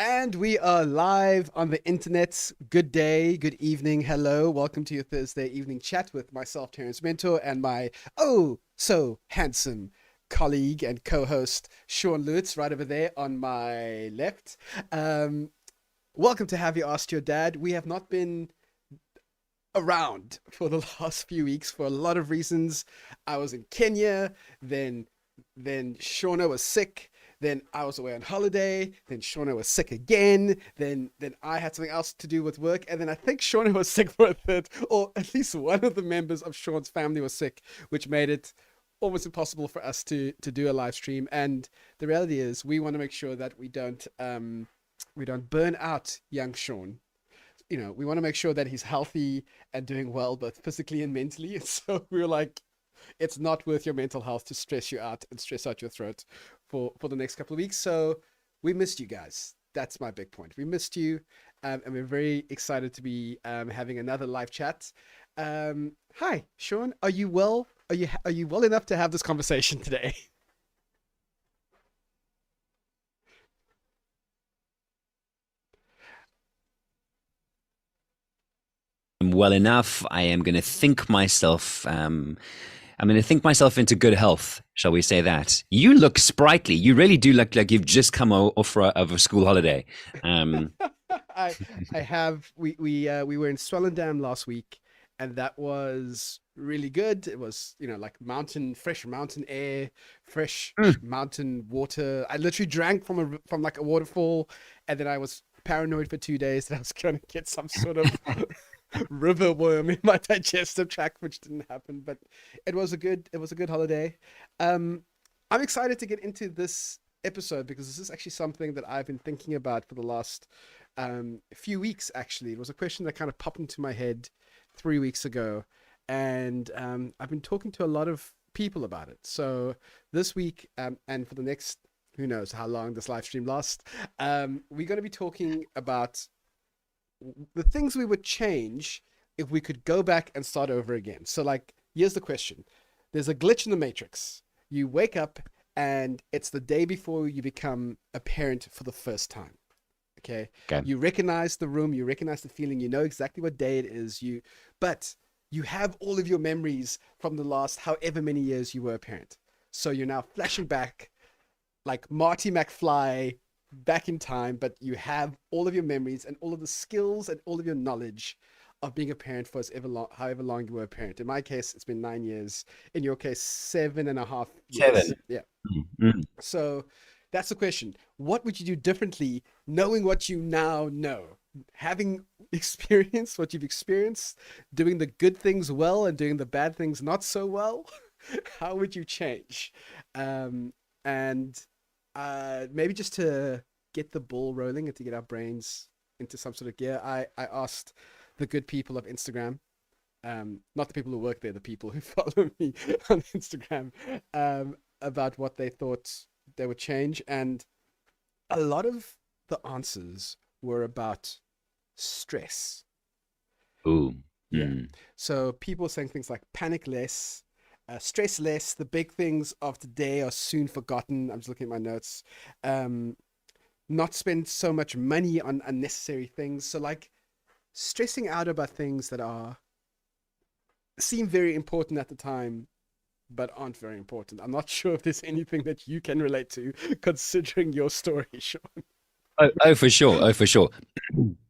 And we are live on the internet. Good day, good evening, hello. Welcome to your Thursday evening chat with myself, Terence Mentor, and my oh so handsome colleague and co-host, Sean Lutz, right over there on my left. Um, Welcome to Have You Asked Your Dad? We have not been around for the last few weeks for a lot of reasons. I was in Kenya, then Shauna was sick. Then I was away on holiday. Then Shauna was sick again. Then I had something else to do with work. And then I think Shauna was sick for a third, or at least one of the members of Sean's family was sick, which made it almost impossible for us to do a live stream. And the reality is, we want to make sure that we don't burn out young Sean. You know, we want to make sure that he's healthy and doing well, both physically and mentally. And so we were like, it's not worth your mental health to stress you out and stress out your throat for the next couple of weeks. So we missed you guys. That's my big point. We missed you, and we're very excited to be having another live chat. Hi, Sean. Are you well? Are you well enough to have this conversation today? Well enough. I am going to think myself. I'm going to think myself into good health. Shall we say that? You look sprightly. You really do look like you've just come off of a school holiday. Um, I I have we were in Swellendam last week, and that was really good. It was, like fresh mountain air, fresh mm, mountain water. I literally drank from like a waterfall, and then I was paranoid for 2 days that I was going to get some sort of river worm in my digestive tract, which didn't happen. But it was a good holiday. Um, I'm excited to get into this episode because this is actually something that I've been thinking about for the last few weeks. Actually, it was a question that kind of popped into my head 3 weeks ago, and I've been talking to a lot of people about it. So this week, and for the next, who knows how long this live stream lasts, we're going to be talking about the things we would change if we could go back and start over again. So, like, here's the question: there's a glitch in the matrix. You wake up and it's the day before you become a parent for the first time. Okay. okay. You recognize the room, you recognize the feeling, you know exactly what day it is. But you have all of your memories from the last however many years you were a parent. So you're now flashing back like Marty McFly back in time, but you have all of your memories and all of the skills and all of your knowledge of being a parent for however long you were a parent. In my case, it's been 9 years. In your case, 7.5 years. Seven. Yeah. Mm. So that's the question. What would you do differently knowing what you now know? Having experienced what you've experienced, doing the good things well and doing the bad things not so well, how would you change? And maybe just to get the ball rolling and to get our brains into some sort of gear, I asked the good people of Instagram, not the people who work there, the people who follow me on Instagram, about what they thought they would change. And a lot of the answers were about stress. Ooh. Yeah. So people saying things like panic less, stress less, the big things of today are soon forgotten. I'm just looking at my notes. Um, Not spend so much money on unnecessary things. So, like, stressing out about things that are seem very important at the time but aren't very important. I'm not sure if there's anything that you can relate to considering your story, Sean. Oh, for sure. Oh, for sure.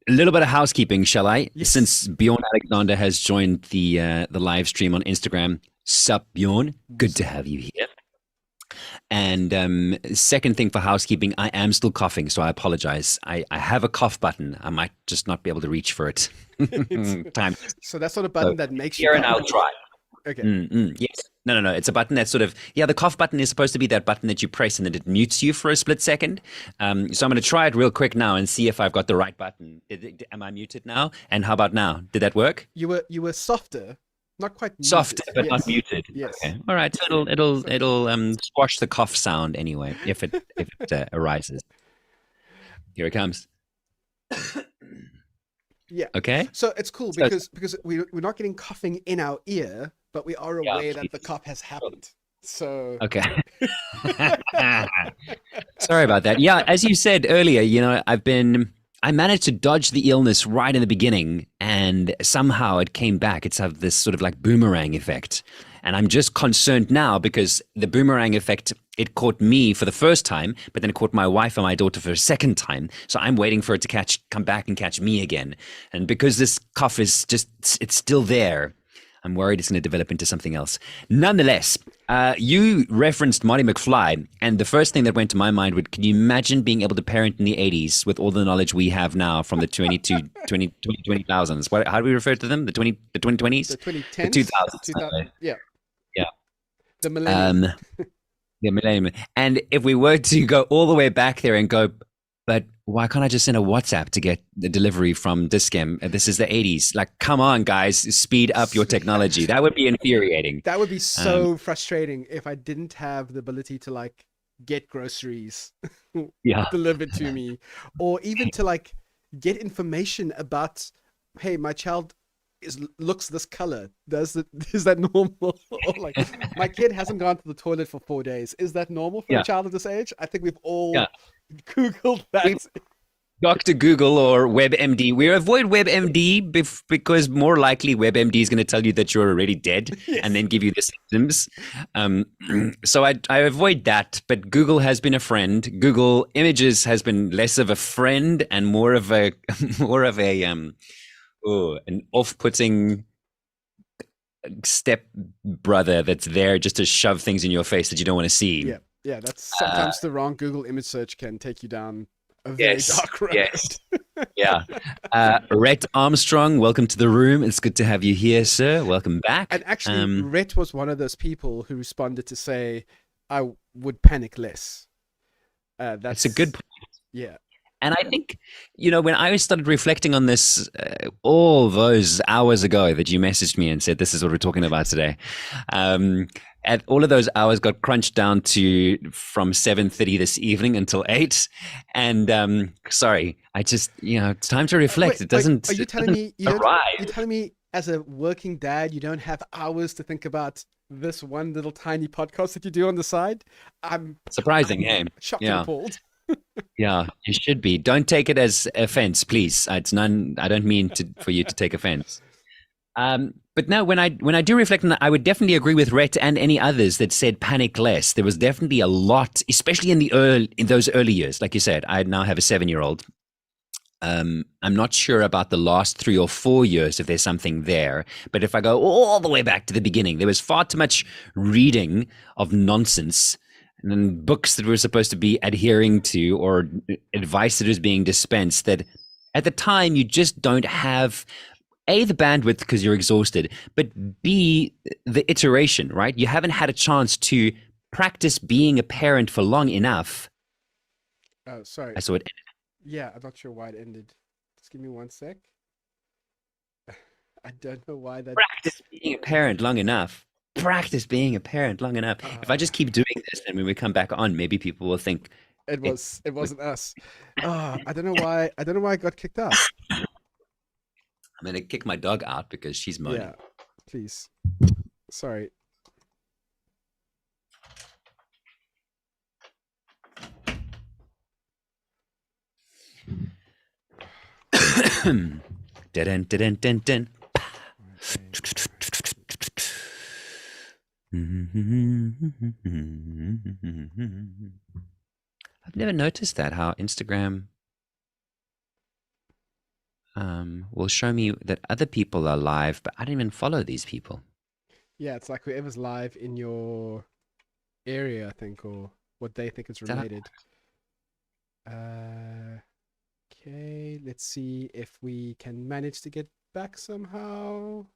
A little bit of housekeeping, shall I? Yes. Since Bjorn Alexander has joined the live stream on Instagram. Sup, Bjorn? Good to have you here. And second thing for housekeeping, I am still coughing, so I apologize. I have a cough button. I might just not be able to reach for it. It's, Time. so that's not a So button that makes you here and cough. I'll try. Okay. Yes. No, no, no. It's a button that sort of, yeah, the cough button is supposed to be that button that you press and then it mutes you for a split second. So I'm going to try it real quick now and see if I've got the right button. Am I muted now? And how about now? Did that work? You were softer, not quite muted. Soft, but not Yes. muted. Yes. Okay. All right. So So it'll squash the cough sound anyway if it arises. Here it comes. yeah. Okay. So it's cool So because we're not getting coughing in our ear, but we are yeah, aware that the please. cough has happened. So Okay. Sorry about that. Yeah, as you said earlier, I managed to dodge the illness right in the beginning, and somehow it came back. It's have this sort of like boomerang effect. And I'm just concerned now because the boomerang effect, it caught me for the first time, but then it caught my wife and my daughter for a second time. So I'm waiting for it to come back and catch me again. And because this cough is just, it's still there, I'm worried it's going to develop into something else. Nonetheless, you referenced Marty McFly, and the first thing that went to my mind would, can you imagine being able to parent in the 80s with all the knowledge we have now from the 2020s? How do we refer to them? The 2020s? the The 2010s, 2000s. 2000, yeah, Yeah. the millennium. Um, the millennium. And if we were to go all the way back there and go, but why can't I just send a WhatsApp to get the delivery from Discam? This is the 80s. Like, come on, guys, speed up your technology. That would be infuriating. That would be Um, so frustrating if I didn't have the ability to like get groceries yeah. delivered to me, or even to like get information about, hey, my child looks this color. Is that normal? Or like, my kid hasn't gone to the toilet for 4 days. Is that normal for a Yeah. child of this age? I think we've Yeah. all Googled We that. Dr. Google or WebMD. We avoid WebMD because more likely WebMD is going to tell you that you're already dead Yes. and then give you the symptoms. Um, so I avoid that. But Google has been a friend. Google Images has been less of a friend and more of a an off-putting step brother that's there just to shove things in your face that you don't want to see. Yeah, yeah. That's sometimes the wrong Google image search can take you down a very Yes, dark road. yes. Yeah. Rhett Armstrong, welcome to the room. It's good to have you here, sir. Welcome back. And actually, Rhett was one of those people who responded to say, "I would panic less." That's a good point. Yeah. And I think, when I started reflecting on this all those hours ago that you messaged me and said, this is what we're talking about today. And all of those hours got crunched down to from 7:30 this evening until 8. And sorry, I just, it's time to reflect. It doesn't, Are you telling me arrive. you're telling me as a working dad, you don't have hours to think about this one little tiny podcast that you do on the side? I'm Surprising, eh? shocked Yeah. and appalled. Yeah, you should be. Don't take it as offense, please. It's none. I don't mean for you to take offense. But no, when I do reflect on that, I would definitely agree with Rhett and any others that said panic less. There was definitely a lot, especially in those early years. Like you said, I now have a 7-year-old. I'm not sure about the last 3 or 4 years if there's something there. But if I go all the way back to the beginning, there was far too much reading of nonsense and then books that we're supposed to be adhering to or advice that is being dispensed that at the time you just don't have A, the bandwidth because you're exhausted, but B, the iteration, right? You haven't had a chance to practice being a parent for long enough. Oh, sorry. I saw it. Yeah, I'm not sure why it ended. Just give me one sec. I don't know why that. Practice being a parent long enough. Practice being a parent long enough. If I just keep doing this, and when we come back on, maybe people will think It wasn't us. I don't know why. I don't know why I got kicked out. I'm going to kick my dog out because she's moaning. Yeah, please. Sorry. Dun, dun, dun, dun, dun. I've never noticed that, how Instagram will show me that other people are live, but I don't even follow these people. Yeah, it's like whoever's live in your area, I think, or what they think is related. Okay, let's see if we can manage to get back somehow.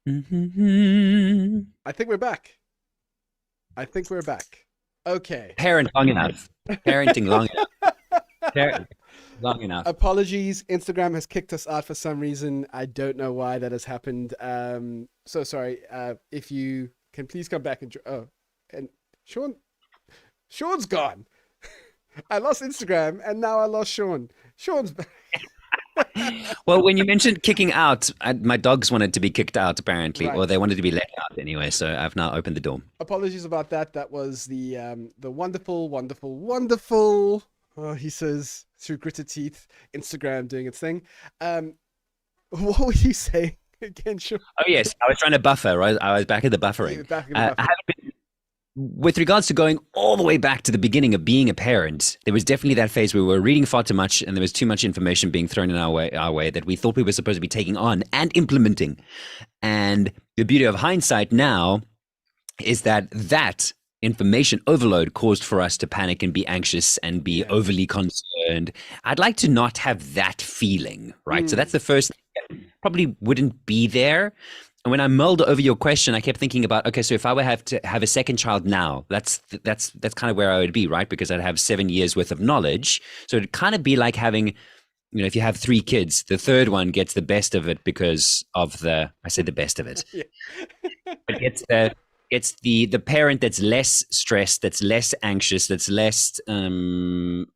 I think we're back. Okay. Parent long enough. Parenting long enough. Parent long enough. Apologies, Instagram has kicked us out for some reason. I don't know why that has happened. So sorry. If you can please come back and Sean's gone. I lost Instagram and now I lost Sean. Sean's back. Well, when you mentioned kicking out, my dogs wanted to be kicked out apparently, or Right. they wanted to be let out anyway. So I've now opened the door. Apologies about that. That was the wonderful, wonderful, wonderful. Oh, he says through gritted teeth, Instagram doing its thing. Um, what were you saying again? Sure. Oh yes, I was trying to buffer. Right, I was back at the buffering. You back in the I buffering. haven't been, with regards to going all the way back to the beginning of being a parent. There was definitely that phase where we were reading far too much, and there was too much information being thrown in our way that we thought we were supposed to be taking on and implementing. And the beauty of hindsight now is that information overload caused for us to panic and be anxious and be Yeah. overly concerned. I'd like to not have that feeling, right? So Mm. that's the first thing that probably wouldn't be there. And when I mulled over your question, I kept thinking about, okay, so if I were have to have a second child now, that's kind of where I would be, right? Because I'd have 7 years worth of knowledge. So it'd kind of be like having, if you have three kids, the third one gets the best of it because of I said the best of it, Yeah. but it's the parent that's less stressed, that's less anxious, that's less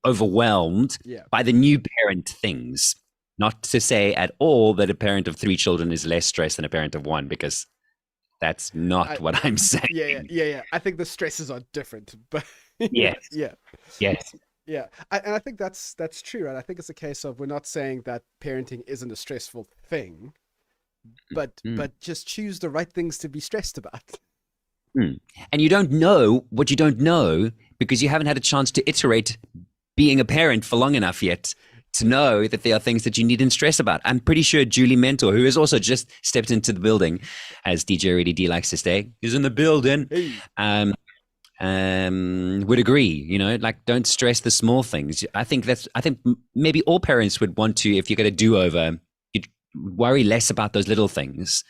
overwhelmed Yeah. by the new parent things. Not to say at all that a parent of three children is less stressed than a parent of one, because that's I, not what I'm yeah, yeah, saying. yeah, yeah. I think the stresses are different, but yeah, Yes, yeah, yes. yeah. And I think that's true, right? I think it's a case of we're not saying that parenting isn't a stressful thing, but Mm, just choose the right things to be stressed about. mm. And you don't know what you don't know because you haven't had a chance to iterate being a parent for long enough yet to know that there are things that you need to stress about. I'm pretty sure Julie Mentor, who has also just stepped into the building, as DJ Really D likes to say, is in the building, Hey, um, would agree. Like, don't stress the small things. I think maybe all parents would want to, if you get a do over, you'd worry less about those little things,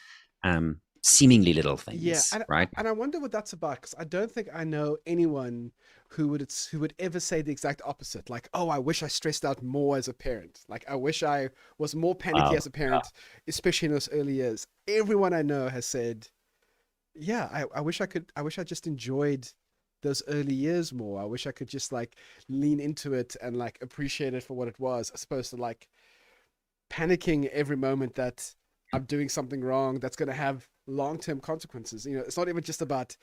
seemingly little yeah, things, and right? and I wonder what that's about because I don't think I know anyone who would ever say the exact opposite. Like, oh, I wish I stressed out more as a parent. Like, I wish I was more panicky Wow. as a parent, especially in those early years. Everyone I know has said, yeah, I wish I could. I wish I just enjoyed those early years more. I wish I could just like lean into it and like appreciate it for what it was, as opposed to like panicking every moment that I'm doing something wrong that's going to have long-term consequences. It's not even just about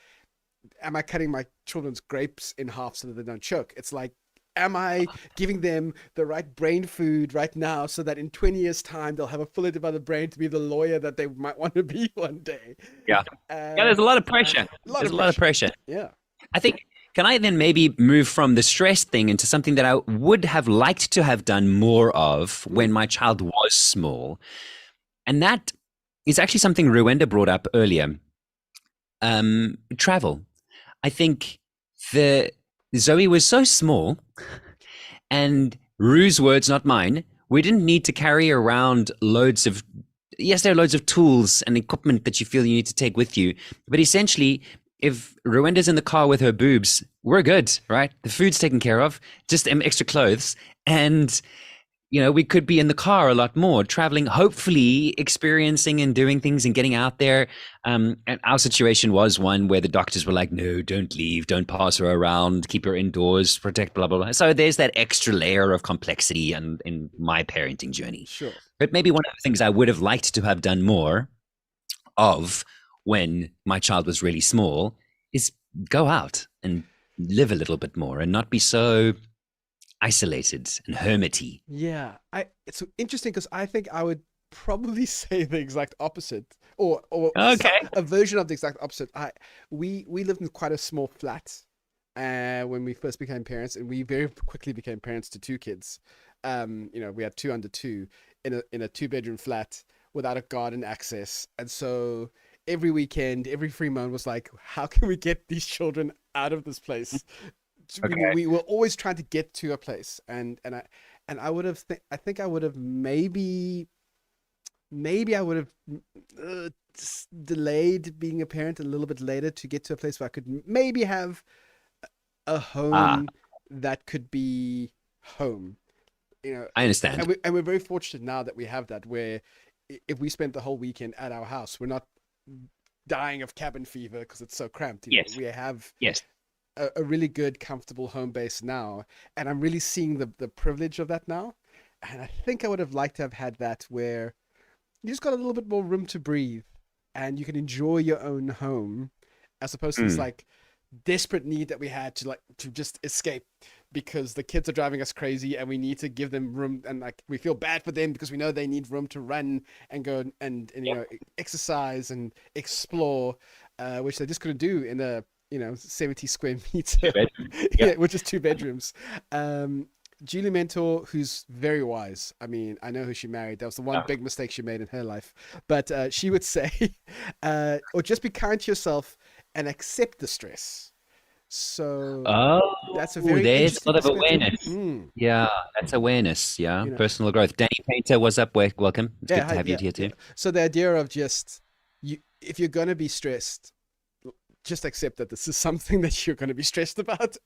am I cutting my children's grapes in half so that they don't choke. It's like am I giving them the right brain food right now so that in 20 years time they'll have a fully developed brain to be the lawyer that they might want to be one day. Yeah. Yeah, Uh, there's a lot of pressure. a lot There's of a lot of pressure. pressure. Yeah. I think, can I then maybe move from the stress thing into something that I would have liked to have done more of when Mm. my child was small? And that is actually something Rwenda brought up earlier. Travel. I think the Zoe was so small, and Rue's words, not mine. We didn't need to carry around loads of. Yes, there are loads of tools and equipment that you feel you need to take with you, but essentially, if Rwenda's in the car with her boobs, we're good, right? The food's taken care of, just extra clothes, and we could be in the car a lot more, traveling, hopefully experiencing and doing things and getting out there. And our situation was one where the doctors were like, no, don't leave, don't pass her around, keep her indoors, protect, blah, blah, blah. So there's that extra layer of complexity in my parenting journey. Sure. But maybe one of the things I would have liked to have done more of when my child was really small is go out and live a little bit more and not be so isolated and hermity. Yeah, it's interesting because I think I would probably say the exact opposite, or Okay. a version of the exact opposite. We lived in quite a small flat, when we first became parents, and we very quickly became parents to two kids. We had two under two in a two-bedroom flat without a garden access, and so every weekend, every free moment was like, how can we get these children out of this place? Okay. We were always trying to get to a place, and I would have I think I would have maybe I would have delayed being a parent a little bit later to get to a place where I could maybe have a Ah, home that could be home. you know I understand. and we're very fortunate now that we have that, where if we spent the whole weekend at our house, we're not dying of cabin fever because it's so cramped. Yes. We have Yes. a really good, comfortable home base now, and I'm really seeing the privilege of that now. And I think I would have liked to have had that where you just got a little bit more room to breathe and you can enjoy your own home as opposed to this Mm. like desperate need that we had to just escape because the kids are driving us crazy and we need to give them room and like we feel bad for them because we know they need room to run and go and you Yeah. know exercise and explore which they just couldn't do in a 70 square Two meter bedroom. Yeah. yeah, which is 2 bedrooms. um Julie Mentor, who's very wise. I mean, I know who she married. That was the one Yeah. big mistake she made in her life. But she would say, or just be kind to yourself and accept the stress. So that's a Oh, very there's a interesting lot of perspective. awareness. Yeah, that's awareness. Yeah, You know, personal growth. Danny Painter, what's up? Welcome. It's yeah, good to hi, have you yeah, here yeah. too. So the idea of just you, if you're gonna be stressed, just accept that this is something that you're gonna be stressed about,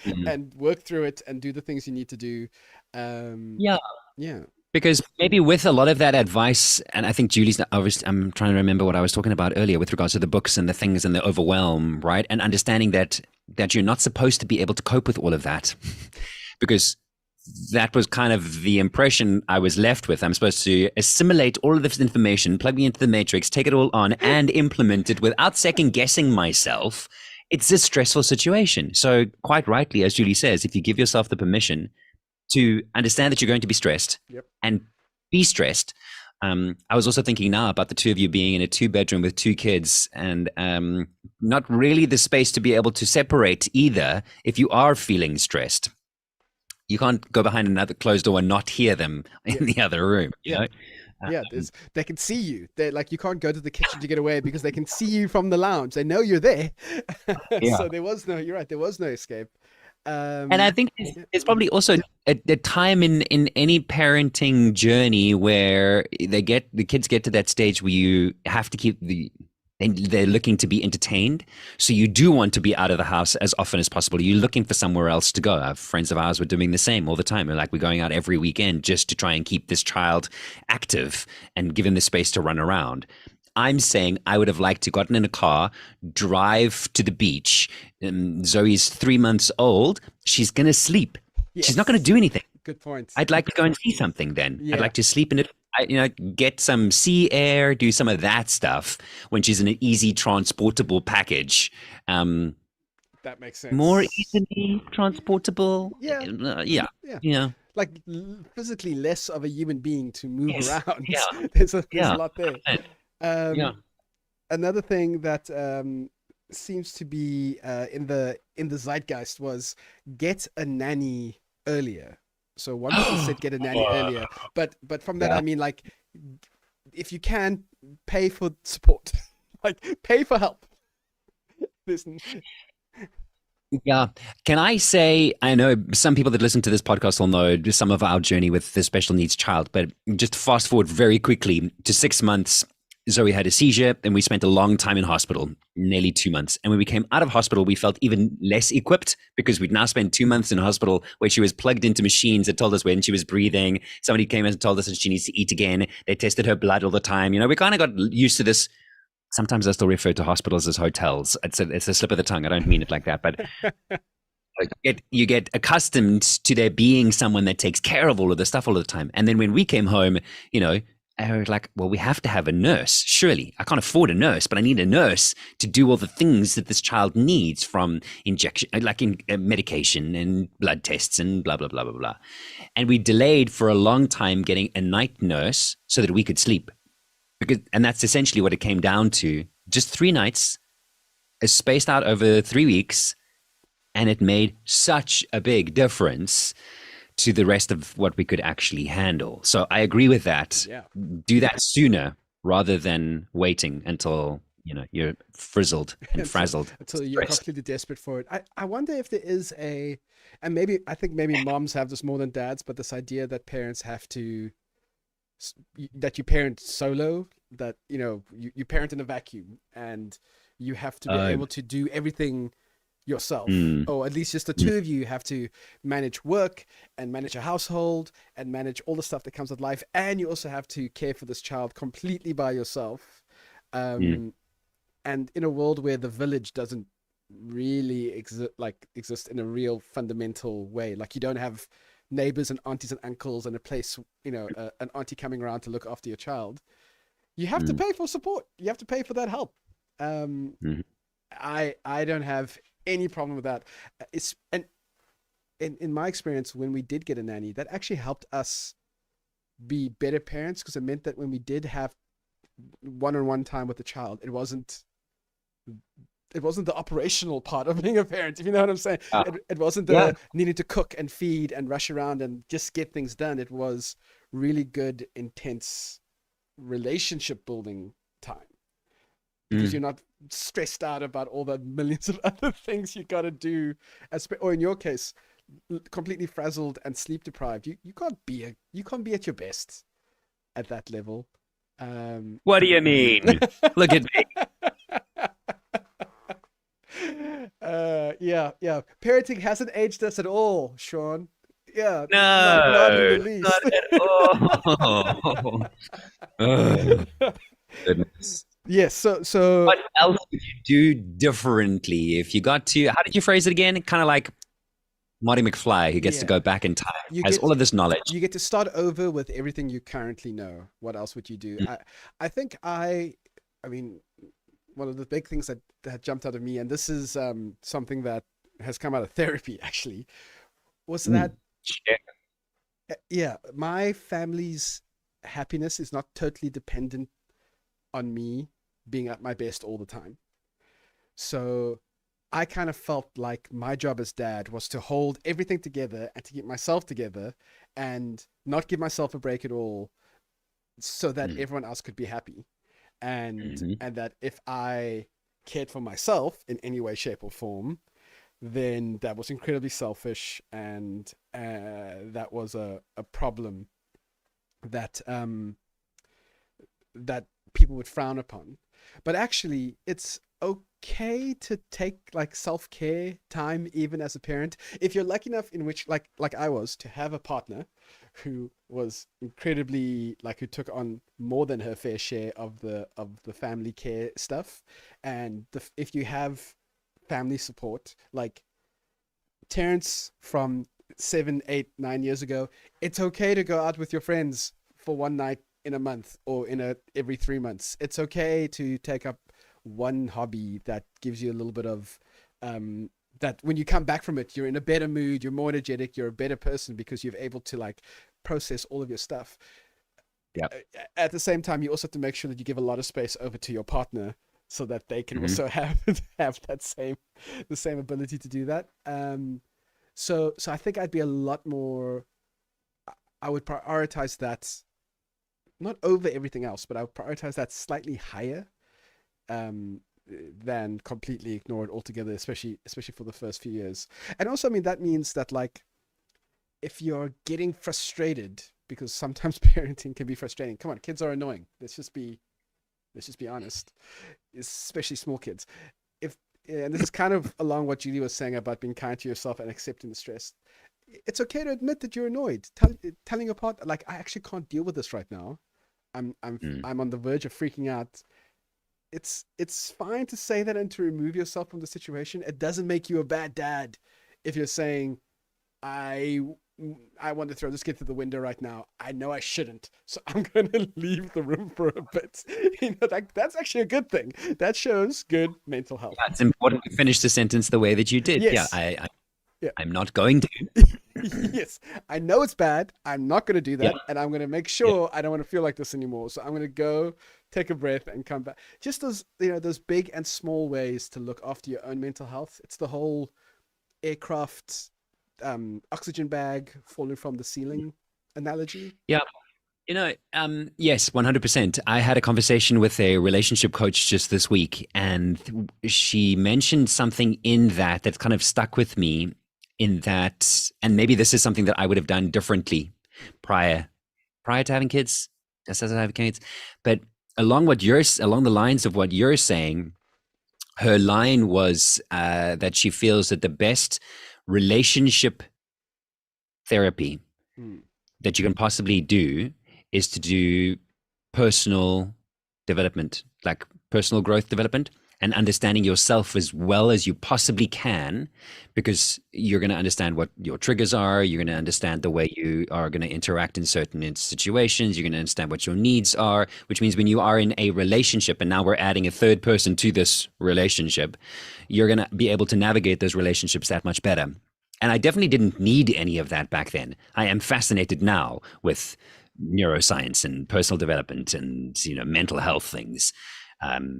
Mm. and work through it and do the things you need to do. Um, Yeah, yeah, because maybe with a lot of that advice, and I think Julie's obviously, I'm trying to remember what I was talking about earlier with regards to the books and the things and the overwhelm, right? And understanding that you're not supposed to be able to cope with all of that, because that was kind of the impression I was left with. I'm supposed to assimilate all of this information, plug me into the matrix, take it all on, and implement it without second guessing myself. It's a stressful situation. So, quite rightly, as Julie says, if you give yourself the permission to understand that you're going to be stressed yep, and be stressed. I was also thinking now about the two of you being in a 2 bedroom with 2 kids and not really the space to be able to separate either if you are feeling stressed. You can't go behind another closed door and not hear them in the yes, other room, you yeah. know? Yeah, Um, they can see you. They like you can't go to the kitchen to get away because they can see you from the lounge. They know you're there. yeah. So there was no. You're right. There was no escape. And I Um, think yeah, there's probably also a time in any parenting journey where the kids get to that stage where you have to keep they're looking to be entertained. So you do want to be out of the house as often as possible. You're looking for somewhere else to go. Our friends of ours were doing the same all the time. They're like, we're going out every weekend just to try and keep this child active and give him the space to run around. I'm saying I would have liked to gotten in a car, drive to the beach. Zoe's 3 months old. She's going to sleep. She's not going to yes. do anything. Good point. I'd like to go and see something then. I'd Yeah, like to sleep in it, get some sea air, do some of that stuff when she's in an easy transportable package. Um, that makes More sense. easily transportable. Yeah, Yeah. yeah. Yeah. Like physically less of a human being to move Yes. around. Yeah. There's a Yeah. lot there. 100%. Yeah. Um, Another thing that seems to be in the zeitgeist was get a nanny earlier. So one person said get a nanny earlier, but from that Yeah. I mean like if you can pay for support, like pay for help. Listen, Yeah. Can I say, I know some people that listen to this podcast will know some of our journey with the special needs child, but just fast forward very quickly to 6 months. Zoe had a seizure and we spent a long time in hospital, nearly 2 months. And when we came out of hospital, we felt even less equipped because we'd now spent 2 months in hospital where she was plugged into machines that told us when she was breathing. Somebody came and told us that she needs to eat again. They tested her blood all the time. We kind of got used to this. Sometimes I still refer to hospitals as hotels. It's a slip of the tongue. I don't mean it like that, but you get accustomed to there being someone that takes care of all of the stuff all the time. And then when we came home, I was like, well, we have to have a nurse. Surely I can't afford a nurse, but I need a nurse to do all the things that this child needs from injection, like in medication and blood tests and blah, blah, blah, blah, blah. And we delayed for a long time getting a night nurse so that we could sleep. And that's essentially what it came down to. Just 3 nights, spaced out over 3 weeks, and it made such a big difference to the rest of what we could actually handle. So I agree with that. yeah. Do that sooner rather than waiting until you're frizzled and until frazzled, until you're stressed. completely desperate for it. I wonder if there is and maybe I think maybe moms have this more than dads, but this idea that parents have to that you parent solo, that you parent in a vacuum and you have to be Oh, able to do everything yourself, mm, or at least just the mm, two of you have to manage work and manage a household and manage all the stuff that comes with life, and you also have to care for this child completely by yourself. mm, um and in a world where the village doesn't really exist in a real fundamental way, like you don't have neighbors and aunties and uncles and a place, an auntie coming around to look after your child, you have to Mm, pay for support. You have to pay for that help. Um, mhm, I don't have any problem with that. It's and in my experience, when we did get a nanny, that actually helped us be better parents because it meant that when we did have one-on-one time with the child, it wasn't the operational part of being a parent, if you know what I'm saying. ah, It wasn't yeah. the needing to cook and feed and rush around and just get things done. It was really good, intense relationship building time because Mm. you're not stressed out about all the millions of other things you got to do, or in your case, completely frazzled and sleep deprived. You can't be at your best at that level. Um, What do you mean? Look at me. yeah, yeah. Parenting hasn't aged us at all, Sean. Yeah, not in the No, not least. at all. Oh, goodness. Yes. So What else would you do differently if you got to, how did you phrase it again? Kind of like Marty McFly, who gets to yeah, go back in time, you has get all of this knowledge. you get to start over with everything you currently know. What else would you do? Mm, I think I mean, one of the big things that jumped out of me, and this is something that has come out of therapy actually, was mm, that share. yeah, my family's happiness is not totally dependent on me being at my best all the time. So I kind of felt like my job as dad was to hold everything together and to keep myself together and not give myself a break at all so that Mm, everyone else could be happy. And mhm, and that if I cared for myself in any way, shape, or form, then that was incredibly selfish and that was a problem that that people would frown upon. But actually, it's okay to take like self-care time even as a parent if you're lucky enough in which like I was to have a partner who was incredibly like who took on more than her fair share of the family care stuff. And if you have family support like Terrence from 7, 8, 9 years ago, it's okay to go out with your friends for one night in a month or in a every 3 months. It's okay to take up one hobby that gives you a little bit of um that when you come back from it, you're in a better mood, you're more energetic, you're a better person because you're able to like process all of your stuff. yep. At the same time, you also have to make sure that you give a lot of space over to your partner so that they can Mhm, also have that same the same ability to do that. So I think I'd be a lot more. I would prioritize that not over everything else, but I would prioritize that slightly higher um, than completely ignore it altogether, especially for the first few years. And also, I mean, that means that like if you're getting frustrated because sometimes parenting can be frustrating. Come on, kids are annoying. Let's just be honest, especially small kids. If And this is kind of along what Julie was saying about being kind to yourself and accepting the stress. It's okay to admit that you're annoyed. Telling your partner, like, I actually can't deal with this right now. mm. I'm on the verge of freaking out. It's fine to say that and to remove yourself from the situation. It doesn't make you a bad dad if you're saying, I I want to throw this kid through the window right now. I know I shouldn't, so I'm going to leave the room for a bit. That's actually a good thing. That shows good mental health. Yeah, it's important to finish the sentence the way that you did. Yeah, Yes. Yeah. I'm not going to. Yes. I know it's bad. I'm not going to do Yeah, that, and I'm going to make yeah. sure I don't want to feel like this anymore. So I'm going to go take a breath and come back. Just those big and small ways to look after your own mental health. It's the whole aircraft oxygen bag falling from the ceiling analogy. Yeah. Yes, 100%. I had a conversation with a relationship coach just this week, and she mentioned something in that that kind of stuck with me. In that, and maybe this is something that I would have done differently prior prior to having kids, just as I have kids. But along the lines of what you're saying, her line was that she feels that the best relationship therapy Hmm. that you can possibly do is to do personal development, like personal growth development. and understanding yourself as well as you possibly can, because you're going to understand what your triggers are. You're going to understand the way you are going to interact in certain situations. You're going to understand what your needs are, which means when you are in a relationship, and now we're adding a third person to this relationship, you're going to be able to navigate those relationships that much better. And I definitely didn't need any of that back then. I am fascinated now with neuroscience and personal development and mental health things.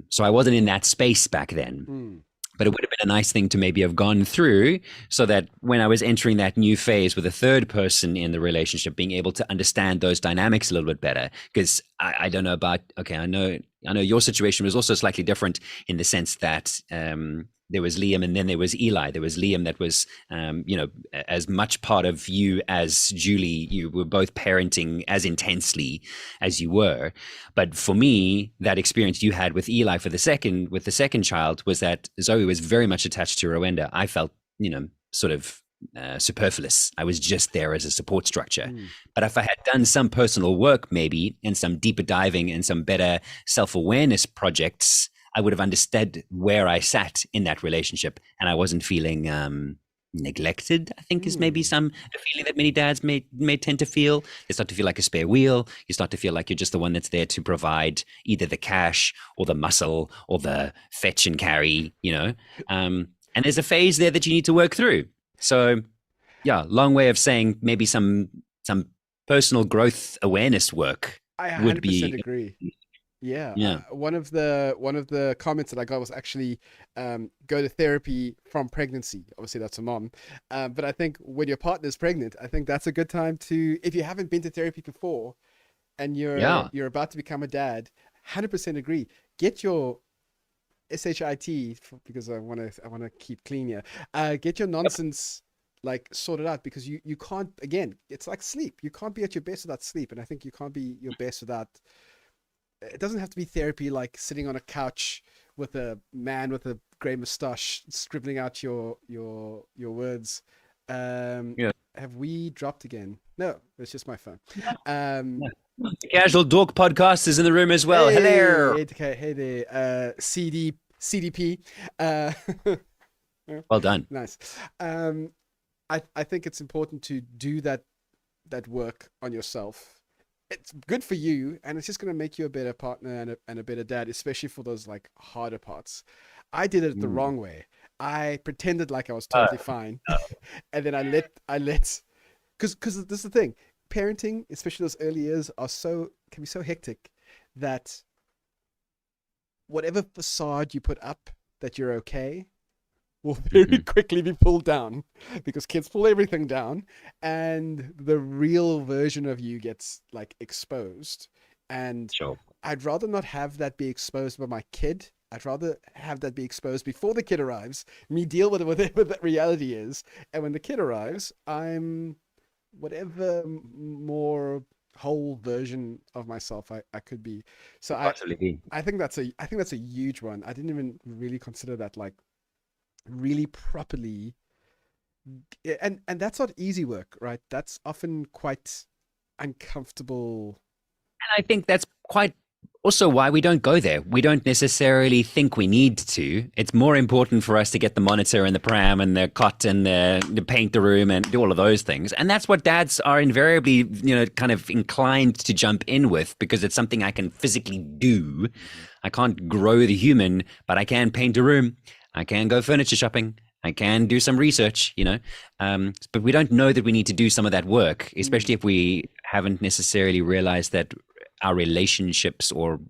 So I wasn't in that space back then. Mm. But it would have been a nice thing to maybe have gone through, so that when I was entering that new phase with a third person in the relationship, being able to understand those dynamics a little bit better. Because I don't know about, okay, I know your situation was also slightly different in the sense that there was Liam and then there was Eli. There was Liam that was, as much part of you as Julie. You were both parenting as intensely as you were. But for me, that experience you had with Eli with the second child was that Zoe was very much attached to Rowenda. I felt, sort of superfluous. I was just there as a support structure. Mm. But if I had done some personal work, maybe, and some deeper diving and some better self-awareness projects, I would have understood where I sat in that relationship, and I wasn't feeling neglected, I think, is maybe a feeling that many dads may tend to feel. They start to feel like a spare wheel. You start to feel like you're just the one that's there to provide either the cash or the muscle or the fetch and carry, and there's a phase there that you need to work through. So yeah, long way of saying maybe some personal growth awareness work I would 100% be agree. Yeah. yeah. One of the comments that I got was actually go to therapy from pregnancy. Obviously, that's a mom. But I think when your partner's pregnant, I think that's a good time to, if you haven't been to therapy before and you're about to become a dad, 100% agree. Get your SHIT, because I want to keep clean here. Get your nonsense like sorted out, because you can't, again, it's like sleep. You can't be at your best without sleep, and I think you can't be your best without, it doesn't have to be therapy like sitting on a couch with a man with a gray mustache scribbling out your words. Yeah. Have we dropped again? No, it's just my phone. Um, The Casual Dork podcast is in the room as well. hey, Hello. hey there, CDP. Uh, Well done. nice. I think it's important to do that work on yourself. It's good for you, and it's just going to make you a better partner and a better dad, especially for those like harder parts. I did it the wrong way. I pretended like I was totally fine, and then I let, because this is the thing. Parenting, especially those early years, can be so hectic that whatever facade you put up that you're okay will very quickly be pulled down, because kids pull everything down, and the real version of you gets like exposed. And Sure. I'd rather not have that be exposed by my kid. I'd rather have that be exposed before the kid arrives, me deal with it, whatever that reality is, and when the kid arrives, I'm whatever more whole version of myself I could be. So Absolutely. I think that's a huge one. I didn't even really consider that like really properly, and that's not easy work, right? That's often quite uncomfortable. And I think that's quite also why we don't go there. We don't necessarily think we need to. It's more important for us to get the monitor and the pram and the cot and the paint the room and do all of those things. And that's what dads are invariably, kind of inclined to jump in with, because it's something I can physically do. I can't grow the human, but I can paint a room. I can go furniture shopping. I can do some research, but we don't know that we need to do some of that work, especially if we haven't necessarily realized that our relationships, or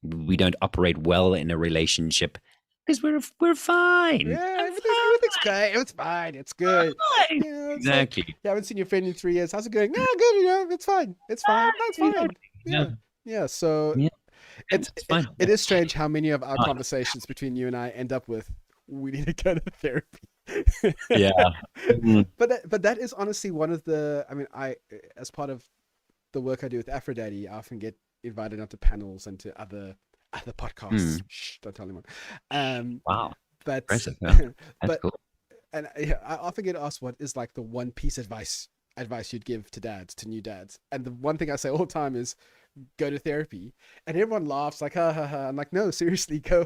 we don't operate well in a relationship, because we're fine. Yeah, everything's great. It's fine. It's good. Fine. It's like, Exactly. you haven't seen your friend in 3 years. How's it going? No, good. It's fine. It's fine. That's fine. Yeah. Yeah. So Yeah. it's fine. it is strange how many of our conversations between you and I end up with, we need to go to therapy. Yeah. But that is honestly one of the, I mean, as part of the work I do with Aphrodite, I often get invited onto panels and to other podcasts. Shh, don't tell anyone. Wow. But Impressive. Yeah. That's but cool. and I often get asked what is like the one piece advice you'd give to new dads. And the one thing I say all the time is go to therapy. And everyone laughs like, ha ha ha. I'm like, no, seriously, go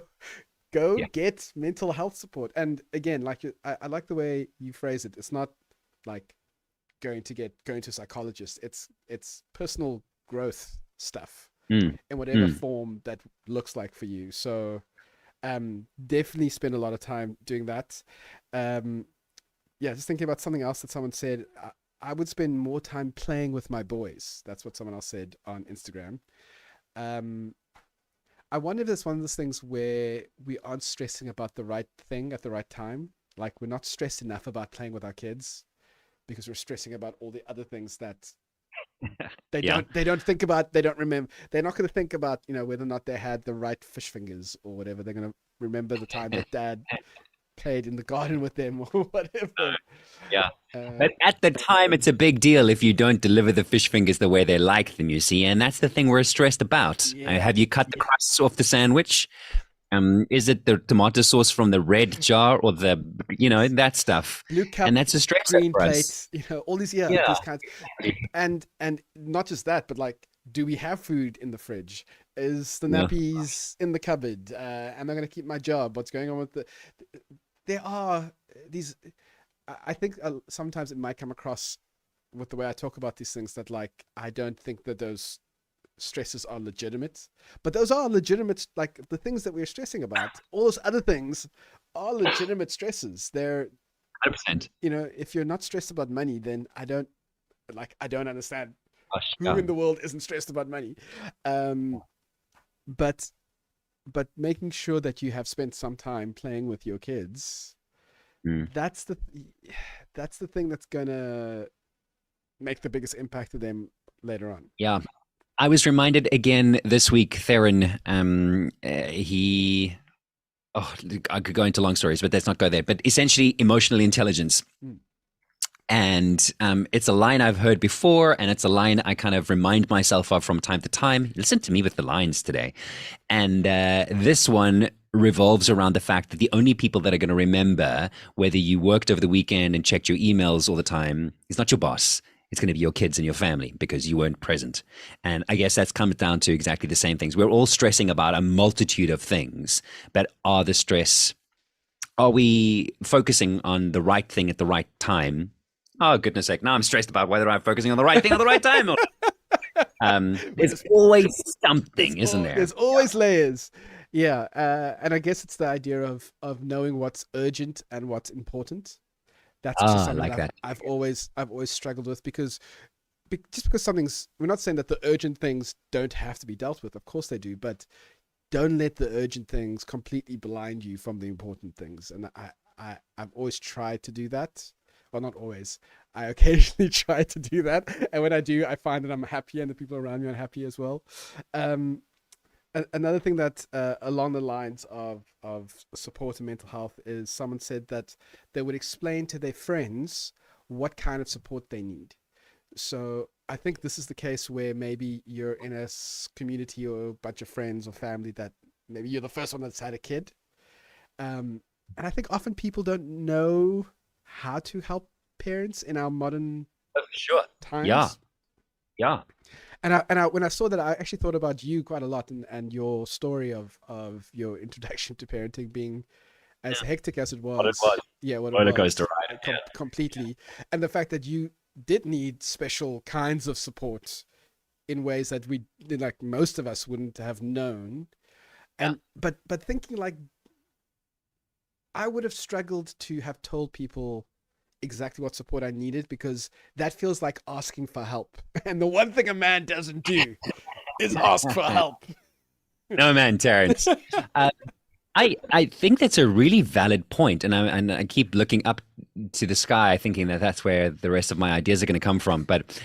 Go Yeah. get mental health support. And again, like I like the way you phrase it. It's not like going to a psychologist. It's personal growth stuff Mm, in whatever mm. form that looks like for you. So definitely spend a lot of time doing that. Um, yeah, just thinking about something else that someone said. I would spend more time playing with my boys. That's what someone else said on Instagram. Um, I wonder if there's one of those things where we aren't stressing about the right thing at the right time. Like we're not stressed enough about playing with our kids because we're stressing about all the other things that Yeah. they don't think about, they don't remember. They're not going to think about, whether or not they had the right fish fingers or whatever. They're going to remember the time that dad played in the garden with them or whatever. Yeah. Uh, But at the time, it's a big deal if you don't deliver the fish fingers the way they like them, you see. And that's the thing we're stressed about. yeah. Have you cut the crusts off the sandwich? Is it the tomato sauce from the red jar or that stuff? Blue And cup, that's a stressor green for us. plate, all these, yeah, Yeah. these kinds. And not just that, but like, do we have food in the fridge? Is the Yeah. nappies in the cupboard? Am I going to keep my job? What's going on with there are these, I think sometimes it might come across with the way I talk about these things that like, I don't think that those stresses are legitimate, but those are legitimate. Like the things that we're stressing about, all those other things are legitimate stresses. They're, 100%. if you're not stressed about money, then I don't understand Gosh, who yeah. in the world isn't stressed about money. Um, but making sure that you have spent some time playing with your kids, Mm. that's the thing that's gonna make the biggest impact to them later on. Yeah. I was reminded again this week, Theron, he, oh, I could go into long stories, but let's not go there. But essentially, emotional intelligence. Mm. And it's a line I've heard before, and it's a line I kind of remind myself of from time to time. Listen to me with the lines today. And this one revolves around the fact that the only people that are going to remember whether you worked over the weekend and checked your emails all the time is not your boss. It's going to be your kids and your family because you weren't present. And I guess that's come down to exactly the same things. We're all stressing about a multitude of things, but are we focusing on the right thing at the right time? Oh, goodness sake. Now I'm stressed about whether I'm focusing on the right thing at the right time. There's always something, isn't there? There's always layers. Yeah, and I guess it's the idea of knowing what's urgent and what's important. That's just I something like that. I've always struggled with because just because something's, we're not saying that the urgent things don't have to be dealt with. Of course they do, but don't let the urgent things completely blind you from the important things. And I've always tried to do that. Well, not always. I occasionally try to do that, and when I do, I find that I'm happy, and the people around me are happy as well. Um, Another thing that along the lines of support and mental health is someone said that they would explain to their friends what kind of support they need. So I think this is the case where maybe you're in a community or a bunch of friends or family that maybe you're the first one that's had a kid. And I think often people don't know how to help parents in our modern Oh, for sure. Yeah. times. Yeah. And when I saw that, I actually thought about you quite a lot, and your story of your introduction to parenting being as hectic as it What it was. was. Yeah, what it Roller was. coaster ride. Yeah. Completely. And the fact that you did need special kinds of support in ways that we, like most of us, wouldn't have known. And but thinking like, I would have struggled to have told people exactly what support I needed, because that feels like asking for help. And the one thing a man doesn't do is ask for help. No, man, Terrence. I think that's a really valid point, and I keep looking up to the sky, thinking that that's where the rest of my ideas are going to come from. But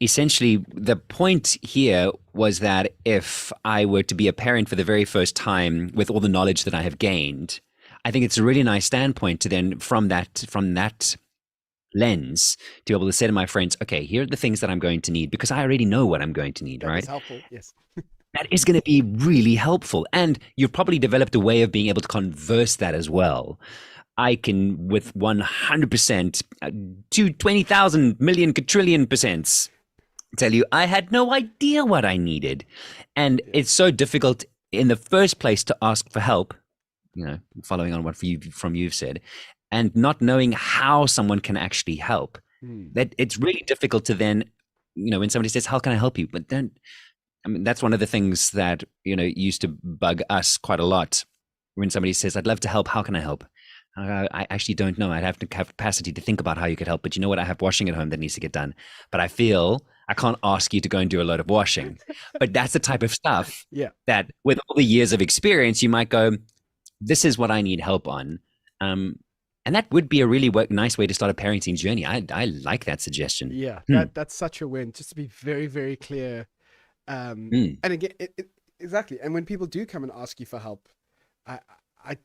essentially, the point here was that if I were to be a parent for the very first time with all the knowledge that I have gained, I think it's a really nice standpoint to then, from that lens, to be able to say to my friends, okay, here are the things that I'm going to need, because I already know what I'm going to need, That right? is helpful. Yes. That is going to be really helpful. And you've probably developed a way of being able to converse that as well. I can, with 100%, to 20,000 million quadrillion percents, tell you I had no idea what I needed. And it's so difficult in the first place to ask for help, following on what you've said, and not knowing how someone can actually help, Hmm. that it's really difficult to then, when somebody says, how can I help you? But then, I mean, that's one of the things that, used to bug us quite a lot when somebody says, I'd love to help. How can I help? I actually don't know. I'd have to have capacity to think about how you could help. But you know what? I have washing at home that needs to get done. But I feel I can't ask you to go and do a load of washing. But that's the type of stuff Yeah. that with all the years of experience, you might go, this is what I need help on. And that would be a really nice way to start a parenting journey. I like that suggestion. Yeah. Hmm. That's such a win. Just to be very, very clear. Mm. And again, exactly. And when people do come and ask you for help, I, I,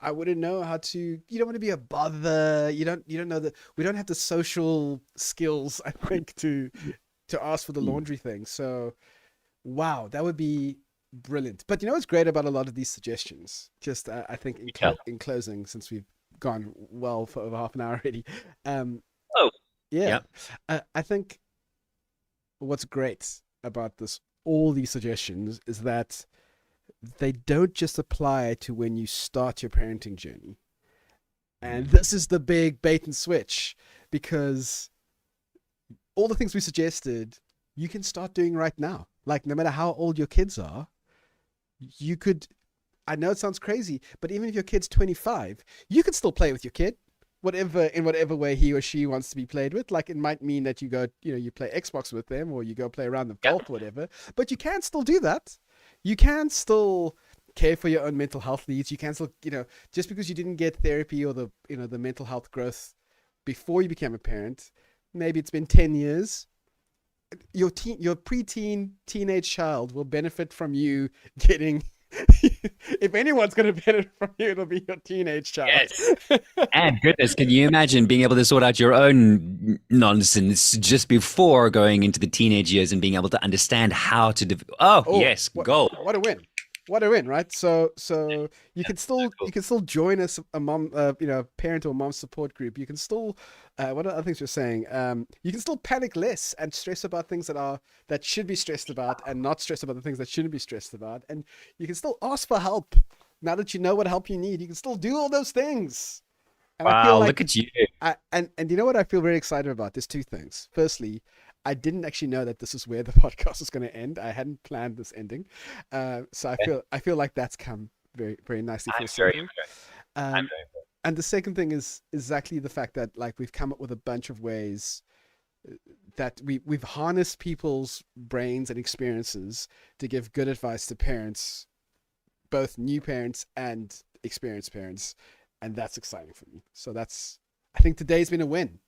I wouldn't know how to. You don't want to be a bother. You don't know that we don't have the social skills. I think to ask for the Mm. laundry thing. So, wow, that would be brilliant. But you know what's great about a lot of these suggestions? Just I think Yeah. in closing, since we've gone well for over half an hour already. Um, Oh, yeah, yeah. I think what's great about this all these suggestions is that they don't just apply to when you start your parenting journey. And Mm. this is the big bait and switch because all the things we suggested, you can start doing right now. Like, no matter how old your kids are, you could. I know it sounds crazy, but even if your kid's 25, you can still play with your kid, whatever way he or she wants to be played with. Like, it might mean that you go, you play Xbox with them, or you go play around the Yeah. golf or whatever. But you can still do that. You can still care for your own mental health needs. You can still, just because you didn't get therapy or the mental health growth before you became a parent, maybe it's been 10 years. Your preteen teenage child will benefit from you getting. If anyone's going to benefit from you, it'll be your teenage child. Yes. And goodness, can you imagine being able to sort out your own nonsense just before going into the teenage years and being able to understand how to oh, Oh, yes, goal. what a win! What a win, right? So you Yeah, can so still cool. join a mom, parent or mom support group. You can still, what are other things you're saying? You can still panic less and stress about things that should be stressed about, and not stress about the things that shouldn't be stressed about. And you can still ask for help now that you know what help you need. You can still do all those things. And I feel Wow, look like at you. and you know what I feel very excited about? There's two things. Firstly, I didn't actually know that this is where the podcast was going to end. I hadn't planned this ending, so I feel like that's come very very nicely I'm full very circle. impressed. I'm Um, very impressed. and the second thing is exactly the fact that like we've come up with a bunch of ways that we've harnessed people's brains and experiences to give good advice to parents, both new parents and experienced parents, and that's exciting for me. So that's I think today's been a win.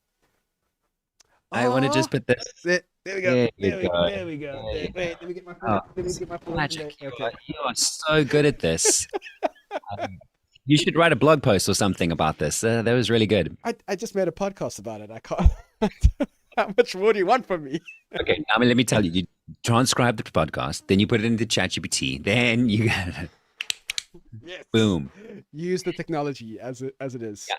I want to Oh, just put this. there we go. There we There we go. there we go. There you go. Wait, let me get my Oh, phone. Let me it's get my phone. magic. Okay. You are so good at this. Um, you should write a blog post or something about this. That was really good. I just made a podcast about it. I can't. How much more do you want from me? Okay, now let me tell you. You transcribe the podcast, then you put it into ChatGPT, then you Yes. boom. Use the technology as it is. Yeah.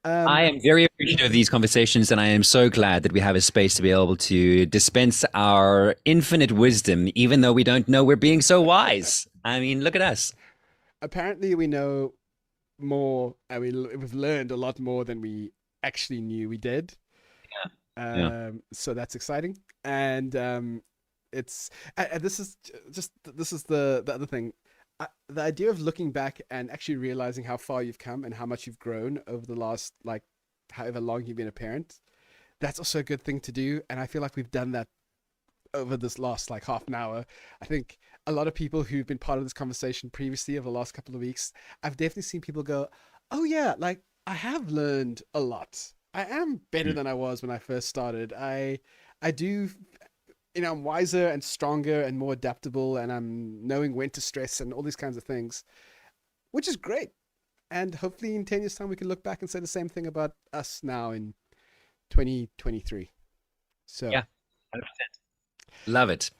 I am very appreciative of these conversations, and I am so glad that we have a space to be able to dispense our infinite wisdom, even though we don't know we're being so wise. I mean, look at us. Apparently, we know more, and we've learned a lot more than we actually knew we did. Yeah. So that's exciting, and it's and this is the other thing. The idea of looking back and actually realizing how far you've come and how much you've grown over the last like however long you've been a parent, that's also a good thing to do. And I feel like we've done that over this last like half an hour. I think a lot of people who've been part of this conversation previously over the last couple of weeks, I've definitely seen people go, "Oh yeah, like I have learned a lot. I am better Mm. than I was when I first started. I do I'm wiser and stronger and more adaptable, and I'm knowing when to stress and all these kinds of things, which is great. And hopefully in 10 years time we can look back and say the same thing about us now in 2023. So Yeah. 100%. Love it.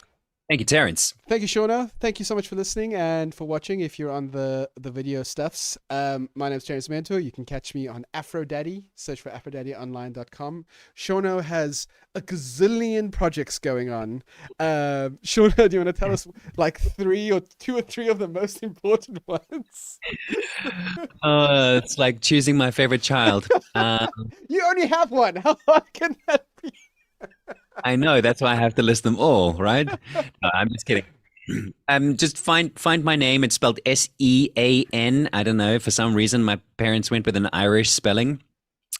Thank you, Terence. Thank you, Shauna. Thank you so much for listening and for watching. If you're on the video stuffs, my name's Terence Mentor. You can catch me on Aphrodaddy. Search for aphrodaddyonline.com. Shauna has a gazillion projects going on. Shauna, do you want to tell us like two or three of the most important ones? It's like choosing my favorite child. You only have one. How hard can that be? I know that's why I have to list them all, right? No, I'm just kidding. Just find my name. It's spelled Sean. I don't know. For some reason, my parents went with an Irish spelling.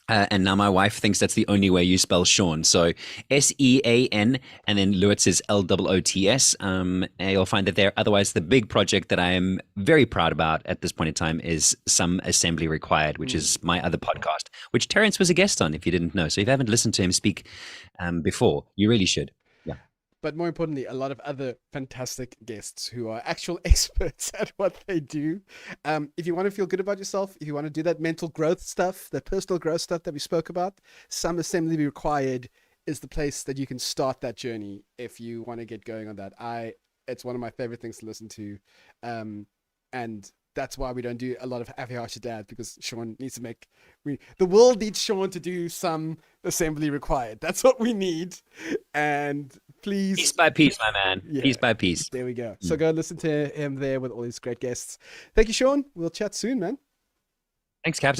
And now my wife thinks that's the only way you spell Sean. So Sean, and then Lewis is Loots. And you'll find it there. Otherwise, the big project that I am very proud about at this point in time is Some Assembly Required, which is my other podcast, which Terence was a guest on, if you didn't know. So if you haven't listened to him speak before, you really should. Yeah. But more importantly, a lot of other fantastic guests who are actual experts at what they do. If you want to feel good about yourself, if you want to do that mental growth stuff, that personal growth stuff that we spoke about, Some Assembly Required is the place that you can start that journey if you want to get going on that. It's one of my favorite things to listen to. And that's why we don't do a lot of Happy Heart to Dad, because Sean needs to the world needs Sean to do Some Assembly Required. That's what we need. And please, Piece by piece, my man. yeah, Piece by piece. there we go. So go and listen to him there with all these great guests. Thank you, Sean. We'll chat soon, man. Thanks, Captain.